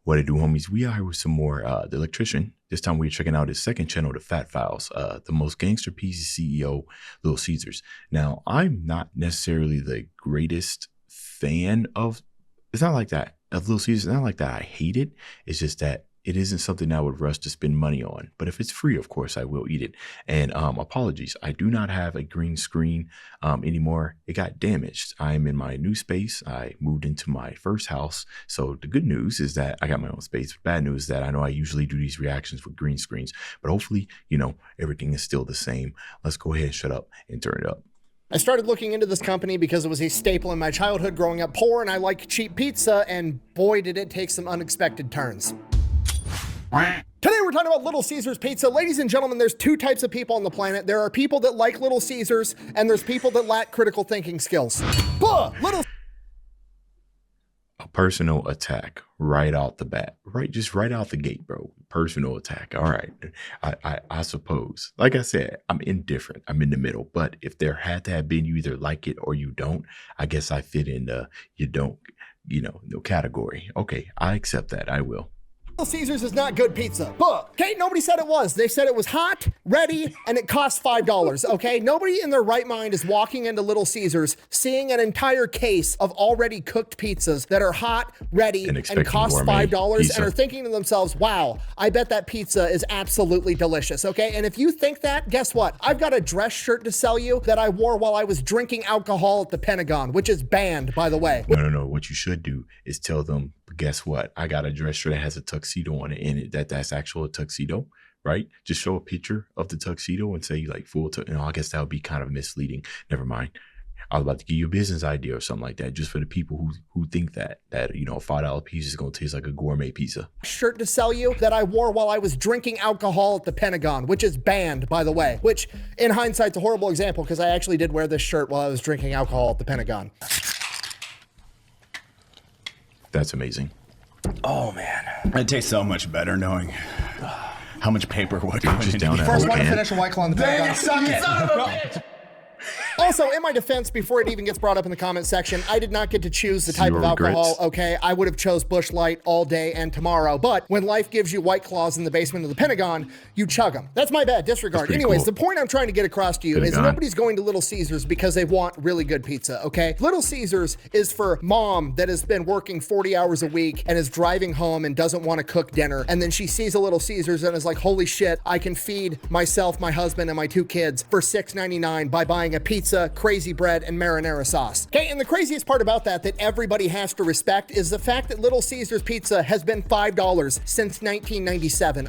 What it do, homies? We are here with some more The Electrician. This time we're checking out his second channel, The Fat Files, the most gangster pieces CEO, Little Caesars. Now, I'm not necessarily the greatest fan of, it's not like that, of Little Caesars. It's not like that I hate it. It's just that it isn't something I would rush to spend money on. But if it's free, of course, I will eat it. And apologies, I do not have a green screen anymore. It got damaged. I am in my new space. I moved into my first house. So the good news is that I got my own space. Bad news is that I know I usually do these reactions with green screens. But hopefully, you know, everything is still the same. Let's go ahead and shut up and turn it up. I started looking into this company because it was a staple in my childhood growing up poor, and I like cheap pizza, and boy, did it take some unexpected turns. Today we're talking about Little Caesars Pizza. Ladies and gentlemen, there's two types of people on the planet. There are people that like Little Caesars, and there's people that lack critical thinking skills. A personal attack right out the bat, just right out the gate, bro. Personal attack. All right. I suppose, like I said, I'm indifferent. I'm in the middle. But if there had to have been, you either like it or you don't, I guess I fit in the you don't, no category. Okay, I accept that. I will. Little Caesars is not good pizza. Okay, nobody said it was. They said it was hot, ready, and it cost $5, okay? Nobody in their right mind is walking into Little Caesars, seeing an entire case of already cooked pizzas that are hot, ready, and cost $5 and are thinking to themselves, wow, I bet that pizza is absolutely delicious, okay? And if you think that, guess what? I've got a dress shirt to sell you that I wore while I was drinking alcohol at the Pentagon, which is banned, by the way. No. What you should do is tell them, guess what? I got a dress shirt that has a tuxedo on it, and that's actual tuxedo, right? Just show a picture of the tuxedo and say like full. I guess that would be kind of misleading. Never mind. I was about to give you a business idea or something like that, just for the people who think that a $5 pizza is gonna taste like a gourmet pizza. Shirt to sell you that I wore while I was drinking alcohol at the Pentagon, which is banned, by the way. Which, in hindsight's a horrible example because I actually did wear this shirt while I was drinking alcohol at the Pentagon. That's amazing. Oh man, it tastes so much better knowing how much paperwork went into it. First one to finish a White Claw in the Pentagon. Son of a bitch! Also, in my defense, before it even gets brought up in the comment section, I did not get to choose the type of alcohol, okay? I would have chose Busch Light all day and tomorrow, but when life gives you White Claws in the basement of the Pentagon, you chug them. That's my bad, disregard. Anyways, The point I'm trying to get across to you is nobody's going to Little Caesars because they want really good pizza, okay? Little Caesars is for mom that has been working 40 hours a week and is driving home and doesn't want to cook dinner, and then she sees a Little Caesars and is like, holy shit, I can feed myself, my husband, and my 2 kids for $6.99 by buying a pizza, crazy bread, and marinara sauce. Okay, and the craziest part about that everybody has to respect is the fact that Little Caesars pizza has been $5 since 1997.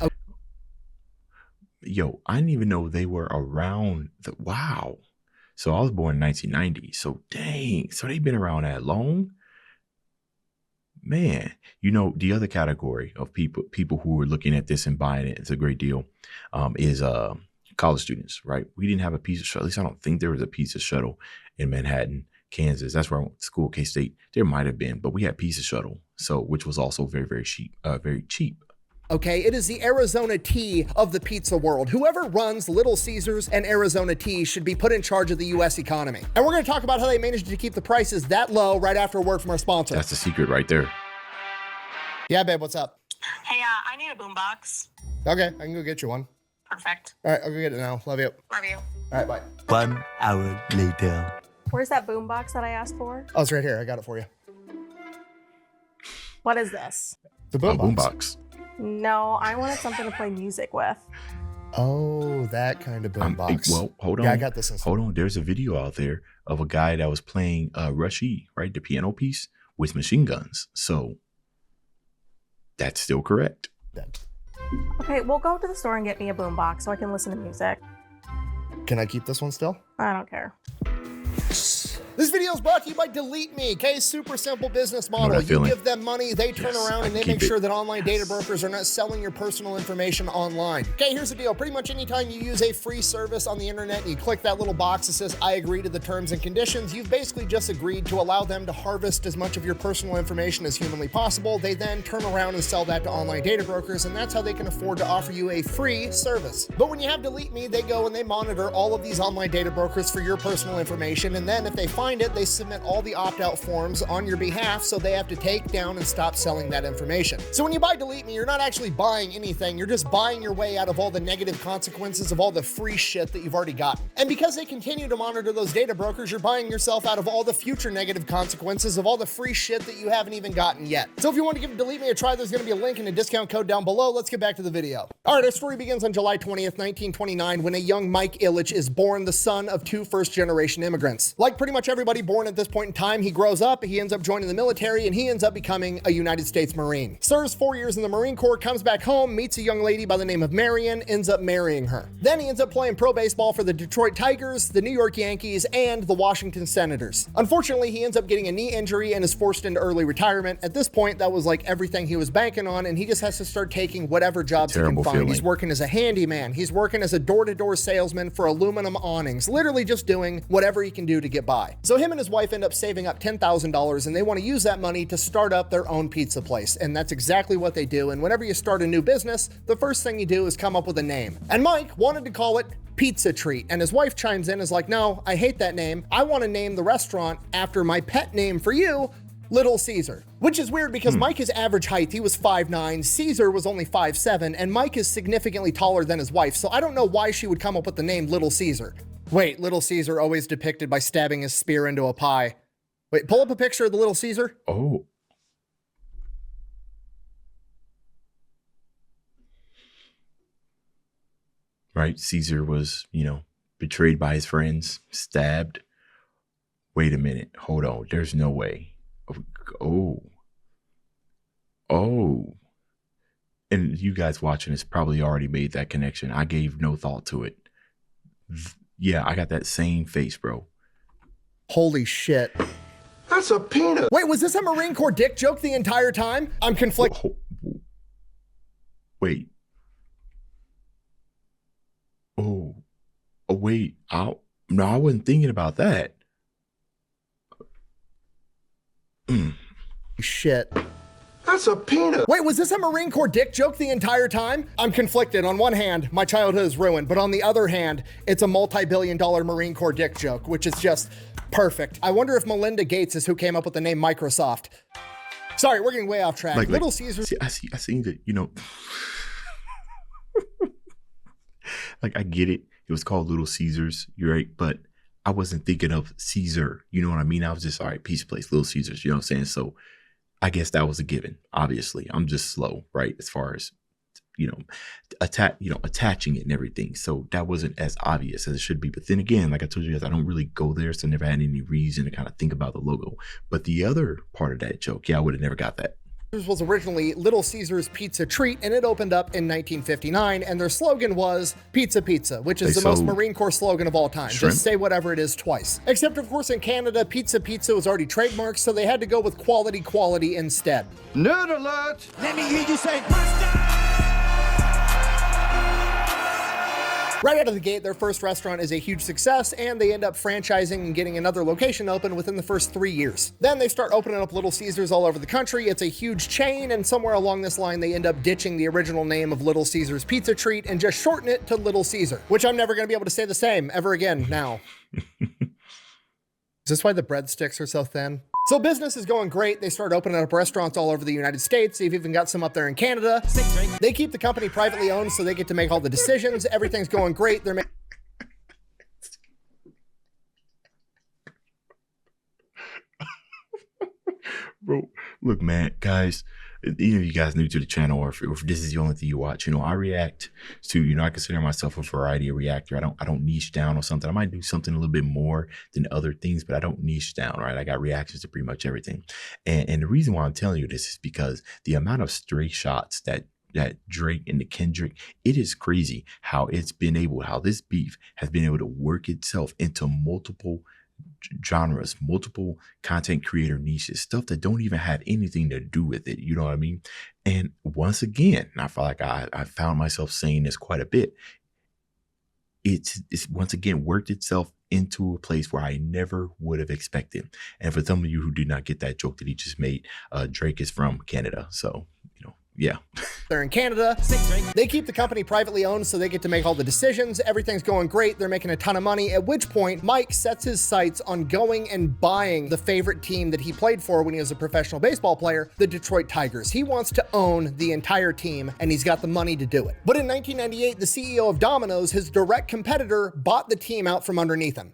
Yo, I didn't even know they were around. Wow. So I was born in 1990. So dang. So they've been around that long? Man, the other category of people who are looking at this and buying it, it's a great deal, is college students, right? We didn't have a pizza shuttle. At least I don't think there was a pizza shuttle in Manhattan, Kansas. That's where I went to school, K-State. There might have been, but we had pizza shuttle, which was also very, very cheap. Very cheap. Okay, it is the Arizona tea of the pizza world. Whoever runs Little Caesars and Arizona tea should be put in charge of the U.S. economy. And we're going to talk about how they managed to keep the prices that low right after a word from our sponsor. That's the secret right there. Yeah, babe, what's up? Hey, I need a boombox. Okay, I can go get you one. Perfect. All right, I'll go get it now. Love you. Love you. All right, bye. 1 hour later. Where's that boombox that I asked for? Oh, it's right here. I got it for you. What is this? The boombox. No, I wanted something to play music with. Oh, that kind of boombox. Well, hold on. Yeah, I got this. Hold on. There's a video out there of a guy that was playing Rushy, right? The piano piece with machine guns. So that's still correct. Okay, we'll go to the store and get me a boombox so I can listen to music. Can I keep this one still? I don't care. This video is brought to you by Delete Me, okay? Super simple business model. You give them money, they turn around and they make sure that online data brokers are not selling your personal information online. Okay, here's the deal. Pretty much anytime you use a free service on the internet and you click that little box that says, I agree to the terms and conditions, you've basically just agreed to allow them to harvest as much of your personal information as humanly possible. They then turn around and sell that to online data brokers, and that's how they can afford to offer you a free service. But when you have Delete Me, they go and they monitor all of these online data brokers for your personal information, and then if they find find it, they submit all the opt-out forms on your behalf, so they have to take down and stop selling that information. So when you buy Delete Me, you're not actually buying anything, you're just buying your way out of all the negative consequences of all the free shit that you've already gotten. And because they continue to monitor those data brokers, you're buying yourself out of all the future negative consequences of all the free shit that you haven't even gotten yet. So if you want to give Delete Me a try, there's going to be a link and a discount code down below. Let's get back to the video. All right, our story begins on July 20th, 1929, when a young Mike Ilitch is born, the son of two first-generation immigrants. Like pretty much everybody born at this point in time, he grows up, he ends up joining the military, and he ends up becoming a United States Marine. Serves 4 years in the Marine Corps, comes back home, meets a young lady by the name of Marion, ends up marrying her. Then he ends up playing pro baseball for the Detroit Tigers, the New York Yankees, and the Washington Senators. Unfortunately, he ends up getting a knee injury and is forced into early retirement. At this point, that was like everything he was banking on, and he just has to start taking whatever jobs he can find. He's working as a handyman, he's working as a door-to-door salesman for aluminum awnings, literally just doing whatever he can do to get by. So him and his wife end up saving up $10,000, and they want to use that money to start up their own pizza place, and that's exactly what they do. And whenever you start a new business, the first thing you do is come up with a name. And Mike wanted to call it Pizza Treat, and his wife chimes in, is like, no, I hate that name. I want to name the restaurant after my pet name for you, Little Caesar. Which is weird because Mike is average height, he was 5'9", Caesar was only 5'7", and Mike is significantly taller than his wife, so I don't know why she would come up with the name Little Caesar. Wait, Little Caesar always depicted by stabbing his spear into a pie. Wait, pull up a picture of the Little Caesar. Oh. Right, Caesar was, betrayed by his friends, stabbed. Wait a minute, hold on, there's no way. Oh. And you guys watching this probably already made that connection. I gave no thought to it. Yeah, I got that same face, bro. Holy shit. That's a peanut. Wait, was this a Marine Corps dick joke the entire time? I'm conflicted. Wait. Oh, wait. I wasn't thinking about that. Shit. That's a peanut. Wait, was this a Marine Corps dick joke the entire time? I'm conflicted. On one hand, my childhood is ruined, but on the other hand, it's a multi-billion-dollar Marine Corps dick joke, which is just perfect. I wonder if Melinda Gates is who came up with the name Microsoft. Sorry, we're getting way off track. Little Caesar. See, I seen that, like I get it. It was called Little Caesars, you're right, but I wasn't thinking of Caesar. You know what I mean? I was just, all right, pizza place, Little Caesars, you know what I'm saying? So I guess that was a given. Obviously, I'm just slow, right? As far as, attaching it and everything. So that wasn't as obvious as it should be. But then again, like I told you guys, I don't really go there. So I never had any reason to kind of think about the logo. But the other part of that joke, yeah, I would have never got that. Was originally Little Caesar's Pizza Treat, and it opened up in 1959, and their slogan was Pizza Pizza, which is the most Marine Corps slogan of all time. Shrimp? Just say whatever it is twice. Except, of course, in Canada, Pizza Pizza was already trademarked, so they had to go with quality instead. Nerd alert. Let me hear you say, Right out of the gate, their first restaurant is a huge success, and they end up franchising and getting another location open within the first 3 years. Then they start opening up Little Caesars all over the country. It's a huge chain, and somewhere along this line, they end up ditching the original name of Little Caesars Pizza Treat and just shorten it to Little Caesar, which I'm never going to be able to say the same ever again now. Is this why the breadsticks are so thin? So business is going great. They start opening up restaurants all over the United States. They've even got some up there in Canada. They keep the company privately owned, so they get to make all the decisions. Everything's going great. They're Bro, look, man, guys, even if you guys new to the channel, or if this is the only thing you watch, I react to, I consider myself a variety reactor. I don't niche down on something. I might do something a little bit more than other things, but I don't niche down, right? I got reactions to pretty much everything. And the reason why I'm telling you this is because the amount of stray shots that Drake and the Kendrick, it is crazy how this beef has been able to work itself into multiple genres, multiple content creator niches, stuff that don't even have anything to do with it. You know what I mean? And once again, I feel like I found myself saying this quite a bit. It's once again worked itself into a place where I never would have expected. And for some of you who did not get that joke that he just made, Drake is from Canada. So, Yeah. They're in Canada. They keep the company privately owned, so they get to make all the decisions. Everything's going great. They're making a ton of money, at which point Mike sets his sights on going and buying the favorite team that he played for when he was a professional baseball player, the Detroit Tigers. He wants to own the entire team, and he's got the money to do it. But in 1998, the CEO of Domino's, his direct competitor, bought the team out from underneath him.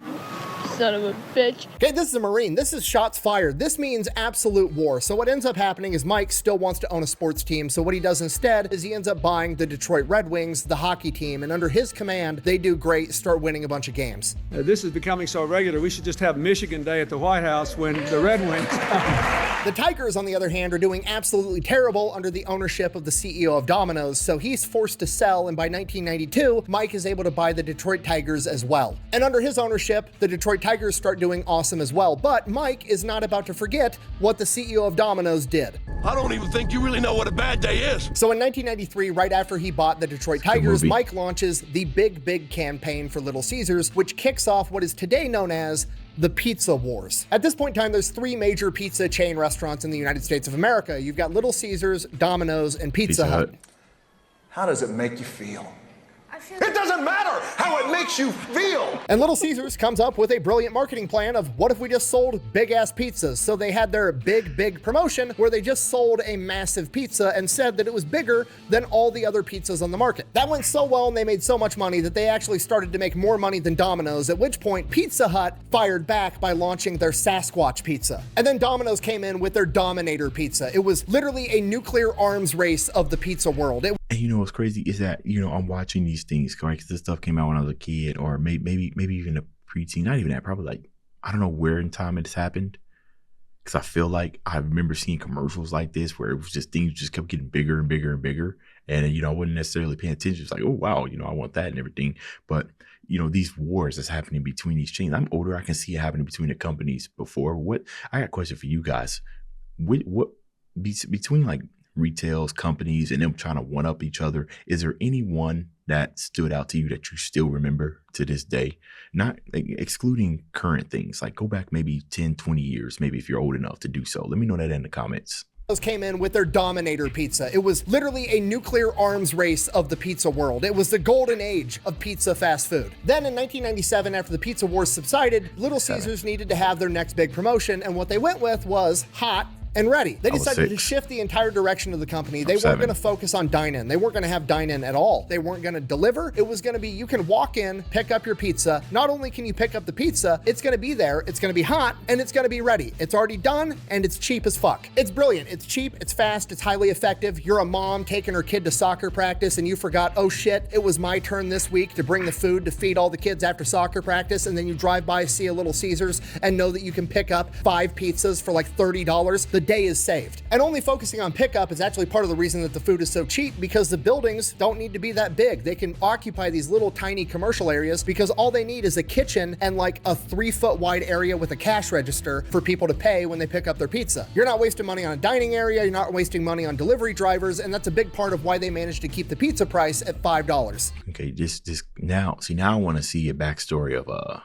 Son of a bitch. Okay, this is a Marine. This is shots fired. This means absolute war. So what ends up happening is Mike still wants to own a sports team. So what he does instead is he ends up buying the Detroit Red Wings, the hockey team, and under his command, they do great, start winning a bunch of games. This is becoming so regular, we should just have Michigan Day at the White House when the Red Wings come. The Tigers, on the other hand, are doing absolutely terrible under the ownership of the CEO of Domino's, so he's forced to sell, and by 1992, Mike is able to buy the Detroit Tigers as well. And under his ownership, the Detroit Tigers start doing awesome as well, but Mike is not about to forget what the CEO of Domino's did. I don't even think you really know what a bad day is. So in 1993, right after he bought the Detroit Tigers, Mike launches the Big campaign for Little Caesars, which kicks off what is today known as the Pizza Wars. At this point in time, there's 3 major pizza chain restaurants in the United States of America. You've got Little Caesars, Domino's, and Pizza Hut. How does it make you feel? It doesn't matter how it makes you feel. And Little Caesars comes up with a brilliant marketing plan of what if we just sold big ass pizzas? So they had their big promotion where they just sold a massive pizza and said that it was bigger than all the other pizzas on the market. That went so well and they made so much money that they actually started to make more money than Domino's, at which point Pizza Hut fired back by launching their Sasquatch pizza. And then Domino's came in with their Dominator pizza. It was literally a nuclear arms race of the pizza world. And you know what's crazy is that, you know, I'm watching these things, right? Because this stuff came out when I was a kid, or maybe even a preteen, not even that, probably like, I don't know where in time it's happened. Because I feel like I remember seeing commercials like this where it was just things just kept getting bigger and bigger and bigger. And, you know, I wasn't necessarily paying attention. It's like, oh, wow, you know, I want that and everything. But, you know, these wars that's happening between these chains, I'm older. I can see it happening between the companies before. I got a question for you guys. Between like retails, companies, and them trying to one up each other, is there anyone that stood out to you that you still remember to this day? Not like, excluding current things, like go back maybe 10, 20 years, maybe if you're old enough to do so. Let me know that in the comments. Came in with their Dominator pizza. It was literally a nuclear arms race of the pizza world. It was the golden age of pizza fast food. Then in 1997, after the pizza wars subsided, Little Caesars needed to have their next big promotion, and what they went with was hot and ready. They decided to shift the entire direction of the company. They weren't going to focus on dine-in. They weren't going to have dine-in at all. They weren't going to deliver. It was going to be, you can walk in, pick up your pizza. Not only can you pick up the pizza, it's going to be there, it's going to be hot, and it's going to be ready. It's already done, and it's cheap as fuck. It's brilliant. It's cheap, it's fast, it's highly effective. You're a mom taking her kid to soccer practice, and you forgot, oh shit, it was my turn this week to bring the food to feed all the kids after soccer practice, and then you drive by, see a Little Caesars, and know that you can pick up 5 pizzas for like $30. The day is saved. And only focusing on pickup is actually part of the reason that the food is so cheap, because the buildings don't need to be that big. They can occupy these little tiny commercial areas because all they need is a kitchen and like a 3-foot wide area with a cash register for people to pay when they pick up their pizza. You're not wasting money on a dining area, you're not wasting money on delivery drivers, and that's a big part of why they managed to keep the pizza price at $5. Okay, now I want to see a backstory of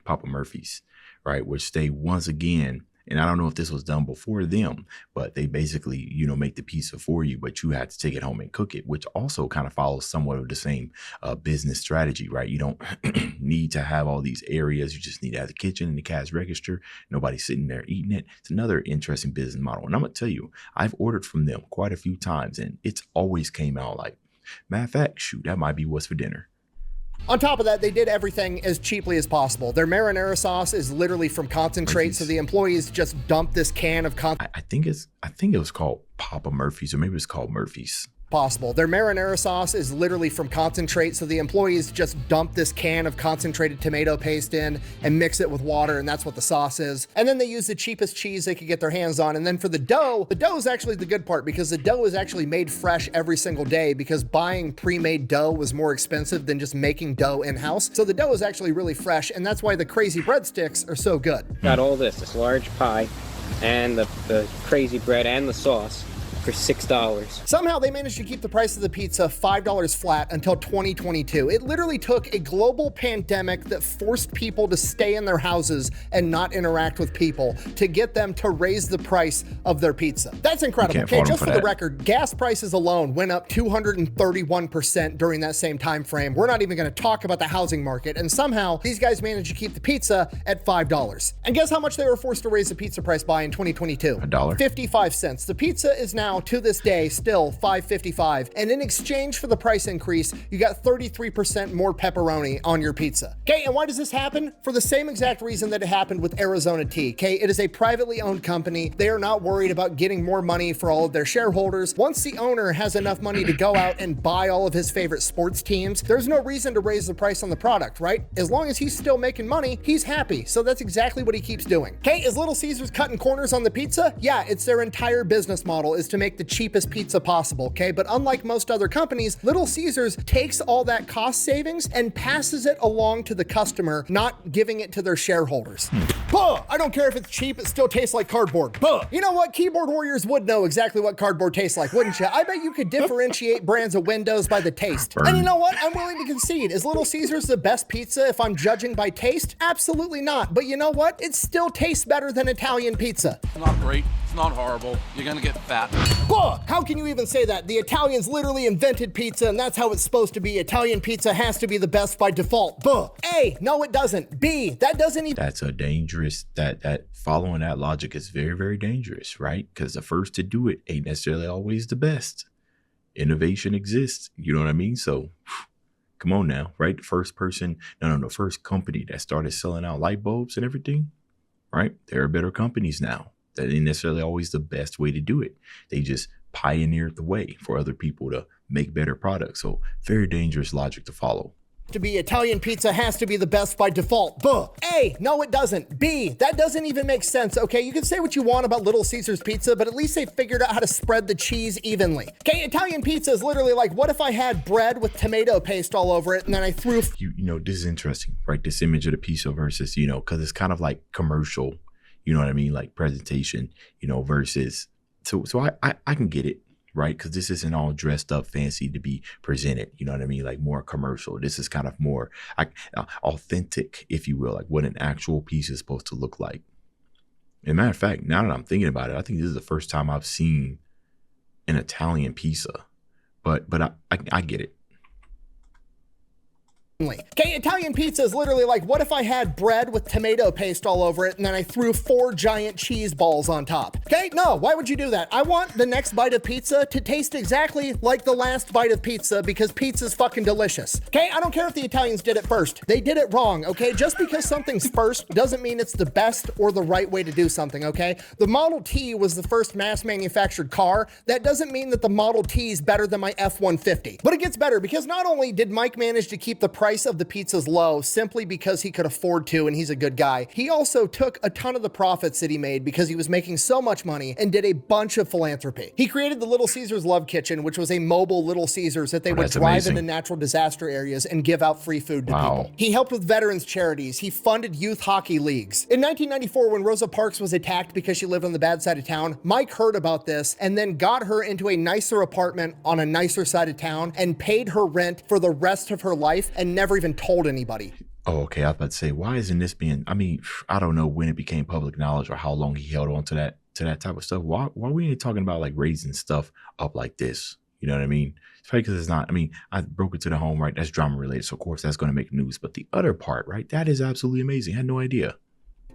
Papa Murphy's, right? Which they once again, and I don't know if this was done before them, but they basically, you know, make the pizza for you, but you have to take it home and cook it, which also kind of follows somewhat of the same business strategy, right? You don't need to have all these areas. You just need to have the kitchen and the cash register. Nobody's sitting there eating it. It's another interesting business model. And I'm going to tell you, I've ordered from them quite a few times, and it's always came out like, matter of fact, shoot, that might be what's for dinner. On top of that, they did everything as cheaply as possible. Their marinara sauce is literally from concentrate, so the employees just dump this can of concentrate. I think it was called Papa Murphy's, or maybe it's called Murphy's. Possible. Their marinara sauce is literally from concentrate, so the employees just dump this can of concentrated tomato paste in and mix it with water, and that's what the sauce is. And then they use the cheapest cheese they could get their hands on. And then for the dough is actually the good part, because the dough is actually made fresh every single day, because buying pre-made dough was more expensive than just making dough in-house. So the dough is actually really fresh, and that's why the crazy breadsticks are so good. Got all this large pie and the crazy bread and the sauce. for $6. Somehow they managed to keep the price of the pizza $5 flat until 2022. It literally took a global pandemic that forced people to stay in their houses and not interact with people to get them to raise the price of their pizza. That's incredible. Okay, just for the record, gas prices alone went up 231% during that same time frame. We're not even going to talk about the housing market, and somehow these guys managed to keep the pizza at $5. And guess how much they were forced to raise the pizza price by in 2022? $1. 55 cents. The pizza is now, to this day, still $5.55. And in exchange for the price increase, you got 33% more pepperoni on your pizza. Okay, and why does this happen? For the same exact reason that it happened with Arizona Tea. Okay, it is a privately owned company. They are not worried about getting more money for all of their shareholders. Once the owner has enough money to go out and buy all of his favorite sports teams, there's no reason to raise the price on the product, right? As long as he's still making money, he's happy. So that's exactly what he keeps doing. Okay, is Little Caesars cutting corners on the pizza? Yeah, it's their entire business model is to make the cheapest pizza possible, okay? But unlike most other companies, Little Caesars takes all that cost savings and passes it along to the customer, not giving it to their shareholders. Buh! I don't care if it's cheap, it still tastes like cardboard. Buh! You know what? Keyboard warriors would know exactly what cardboard tastes like, wouldn't you? I bet you could differentiate brands of Windows by the taste. And you know what? I'm willing to concede. Is Little Caesars the best pizza if I'm judging by taste? Absolutely not. But you know what? It still tastes better than Italian pizza. It's not great. It's not horrible. You're gonna get fat. Buh! How can you even say that? The Italians literally invented pizza, and that's how it's supposed to be. Italian pizza has to be the best by default. Buh! A, no it doesn't. B, that doesn't even... That's a dangerous, that following that logic is very, very dangerous, right? Because the first to do it ain't necessarily always the best. Innovation exists, you know what I mean? So come on now, right? The first person, the first company that started selling out light bulbs and everything, right? There are better companies now. That ain't necessarily always the best way to do it. They just pioneered the way for other people to make better products. So very dangerous logic to follow. To be Italian pizza has to be the best by default. Buh. A, no it doesn't. B, that doesn't even make sense, okay? You can say what you want about Little Caesars pizza, but at least they figured out how to spread the cheese evenly. Okay, Italian pizza is literally like, what if I had bread with tomato paste all over it and then I threw... You know, this is interesting, right? This image of the pizza versus, because it's kind of like commercial, you know what I mean? Like presentation, versus... So I can get it. Right? Because this isn't all dressed up fancy to be presented. You know what I mean? Like more commercial. This is kind of more authentic, if you will, like what an actual piece is supposed to look like. As a matter of fact, now that I'm thinking about it, I think this is the first time I've seen an Italian pizza. But I get it. Okay, Italian pizza is literally like, what if I had bread with tomato paste all over it and then I threw 4 giant cheese balls on top? Okay, no, why would you do that? I want the next bite of pizza to taste exactly like the last bite of pizza because pizza's fucking delicious. Okay, I don't care if the Italians did it first. They did it wrong, okay? Just because something's first doesn't mean it's the best or the right way to do something, okay? The Model T was the first mass manufactured car. That doesn't mean that the Model T is better than my F-150. But it gets better because not only did Mike manage to keep the price of the pizzas low simply because he could afford to and he's a good guy, he also took a ton of the profits that he made because he was making so much money and did a bunch of philanthropy. He created the Little Caesars Love Kitchen, which was a mobile Little Caesars that they would drive into natural disaster areas and give out free food to people. He helped with veterans charities. He funded youth hockey leagues. In 1994, when Rosa Parks was attacked because she lived on the bad side of town, Mike heard about this and then got her into a nicer apartment on a nicer side of town and paid her rent for the rest of her life and never even told anybody. Oh, okay. I was about to say, why isn't this being, I don't know when it became public knowledge or how long he held on to that type of stuff. Why we ain't talking about like raising stuff up like this? You know what I mean? It's probably because it's not, I broke it to the home, right? That's drama related. So of course that's going to make news. But the other part, right? That is absolutely amazing. I had no idea.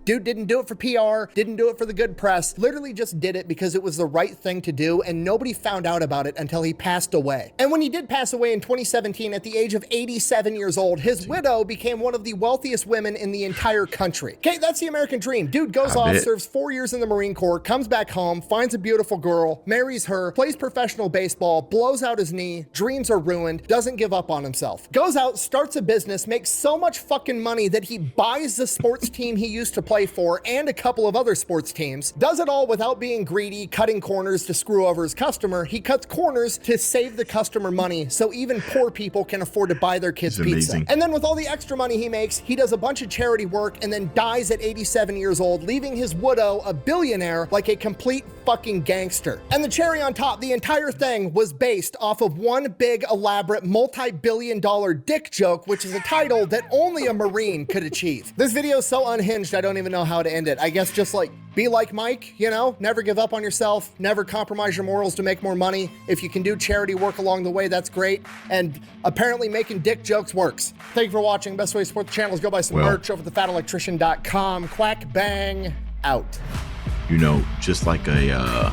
Dude didn't do it for PR, didn't do it for the good press, literally just did it because it was the right thing to do and nobody found out about it until he passed away. And when he did pass away in 2017 at the age of 87 years old, his widow became one of the wealthiest women in the entire country. Okay, that's the American dream. Dude goes off, serves 4 years in the Marine Corps, comes back home, finds a beautiful girl, marries her, plays professional baseball, blows out his knee, dreams are ruined, doesn't give up on himself. Goes out, starts a business, makes so much fucking money that he buys the sports team he used to play for and a couple of other sports teams, does it all without being greedy, cutting corners to screw over his customer. He cuts corners to save the customer money so even poor people can afford to buy their kids pizza. And then with all the extra money he makes, he does a bunch of charity work and then dies at 87 years old, leaving his widow a billionaire like a complete fucking Gangster. And the cherry on top, the entire thing was based off of one big, elaborate, multi-billion-dollar dick joke, which is a title that only a Marine could achieve. This video is so unhinged, I don't even know how to end it. I guess just like, be like Mike, you know? Never give up on yourself, never compromise your morals to make more money. If you can do charity work along the way, that's great. And apparently making dick jokes works. Thank you for watching. Best way to support the channel is go buy some merch over at thefatelectrician.com. Quack bang out. You know, just like a,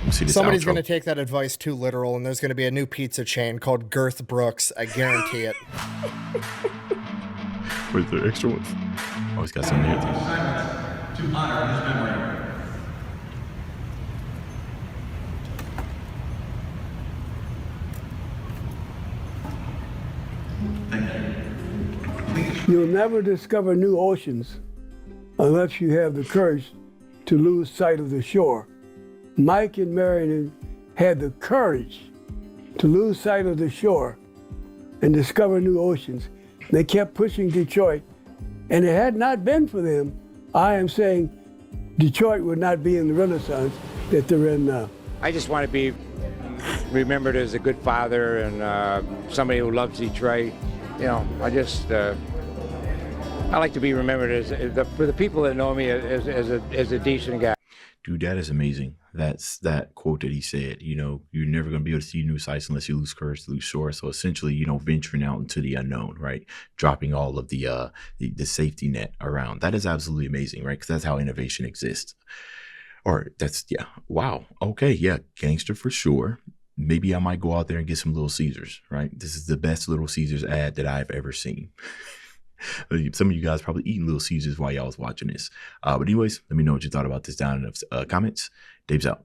somebody's going to take that advice too literal, and there's going to be a new pizza chain called Girth Brooks. I guarantee it. Where's the extra ones? Always got some there. To honor his memory. Thank you. You'll never discover new oceans unless you have the courage to lose sight of the shore. Mike and Marion had the courage to lose sight of the shore and discover new oceans. They kept pushing Detroit, and it had not been for them, I am saying Detroit would not be in the renaissance that they're in now. I just want to be remembered as a good father and somebody who loves Detroit. You know, I like to be remembered as for the people that know me as a decent guy. Dude, that is amazing. That's that quote that he said, you know, you're never going to be able to see new sights unless you lose courage to lose shore. So essentially, you know, venturing out into the unknown, right? Dropping all of the safety net around. That is absolutely amazing, right? Because that's how innovation exists. Or that's, yeah. Wow. Okay. Yeah. Gangster for sure. Maybe I might go out there and get some Little Caesars, right? This is the best Little Caesars ad that I've ever seen. Some of you guys probably eating Little Caesars while y'all was watching this. But anyways, let me know what you thought about this down in the comments. Dave's out.